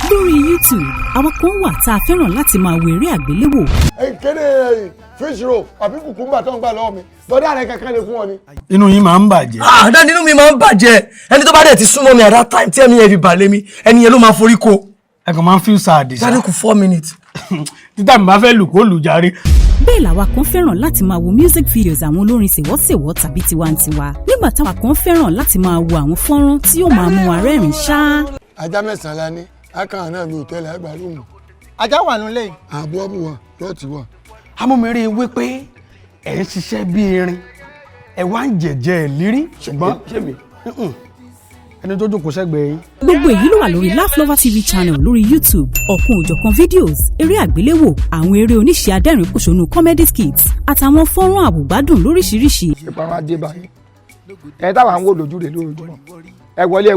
lórí YouTube àwọn kan wà tá a fẹ́ràn láti máa wo eré àgbéléwò. kéde fish roll àbí kùkúmbà tó ń gbà lọ́wọ́ mi lọ́dọ̀ àrẹ kankan lè fún ọ ni. inú yín máa ń bàjẹ́. dáadé inú mi máa ń bàjẹ́ ẹni tó bá dẹ̀ ti súnmọ́ mi at that time tí ẹ̀mí yẹn fi balẹ̀ mi ẹni yẹn ló máa forí ko. ẹ kàn máa ń feel sad. dáadé kù 4 minutes. títà mi bá fẹ́ lù kó lù járe. bẹ́ẹ̀ làwa kan fẹ́ràn láti máa wo music videos àwọn olórin ṣèwọ́ṣèwọ́ tàbí tiwantiwa nígbà táwa kan fẹ́ràn láti máa wo àwọn fọ́nrán tí yóò máa mú wa rẹ́rìn ṣáá. ajá mẹ́sàn-án la ní akàn náà lu òtẹ́ẹ̀lì àgbà rúùmù. ajá wà nílé. àbọ̀ ọ̀bù wa lọ́ọ̀tì wa. amúmẹ́rẹ́ wí pé ẹ̀ ń ṣiṣẹ́ bí erin ẹ̀ wá ń jẹ̀jẹ̀ ẹ̀ lírí ṣùgbọ́n ẹni tó jókòó sẹ́gbẹ̀ẹ́ yín. gbogbo èyí ló wà lórí Laugh Lover TV channel lórí YouTube ọ̀kan òjọ̀kan videos eré àgbéléwò àwọn eré oníṣẹ́ adẹ́rìn-pòṣónú comedy skits àtàwọn fọ́nrán àbùgbádùn lóríṣiríṣi. ìpa wa dé báyìí ẹ táwa ń wò lójú rẹ lójoojúmọ́ ẹ wọlé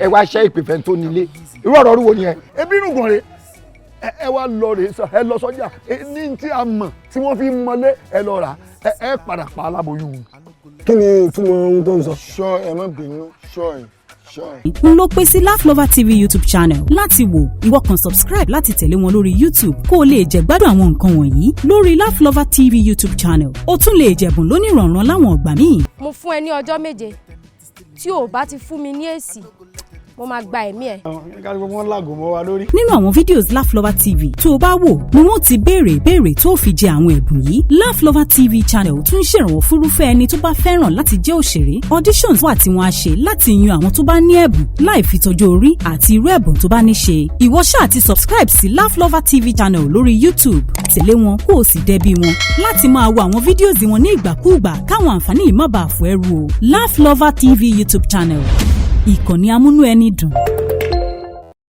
ẹ wá ṣẹ́ ìpèfẹ́ tó nílé irú ọ̀rọ̀ orí wo ni ẹ. ebi inú gan re ẹ wá lọ rè ẹ lọ sọ́jà ní tí a mọ̀ tí wọ́n fi mọlé ẹ lọ rà ẹ padà pa aláboyún. kí ni ìtumọ̀ ohun tó ń sọ. sọ ẹ má bínú sọ ẹ. n ló pé sí Laugh Lover TV YouTube channel láti wò ìwọ kan subscribe láti tẹ̀lé wọn lórí YouTube kó o lè jẹ gbádùn àwọn nǹkan wọ̀nyí lórí Laugh Lover TV YouTube channel o tún lè jẹ̀bùn lónìrànràn láwọn ọgbà míì. mo fún ẹ ní ọjọ́ 7 tí o bá ti fún mi ní èsì mo máa gba ẹ̀mí ẹ̀. nínú àwọn videos Laugh Lover TV tó o bá wò ni wọ́n ti béèrè tó fi jẹ àwọn ẹ̀bùn yìí. Laugh Lover TV channel tún ń ṣèrànwọ́ fúrúfẹ́ ẹni tó bá fẹ́ràn láti jẹ́ òṣèré. auditions wà tí wọ́n á ṣe láti yan àwọn tó bá ní ẹ̀bùn láì fi tọ́jú orí àti irú ẹ̀bùn tó bá ní ṣe. ìwọ ṣáà ti subscribe sí Laugh Lover TV channel lórí YouTube tẹ̀lé wọn kó o sì dẹbi wọn láti máa wo àwọn videos wọn ní ìgbàkúùgbà káwọn àǹfààní yìí má bàa fò ẹrù o. Laugh Lover TV YouTube channel ìkànnì amúnú ẹni dùn.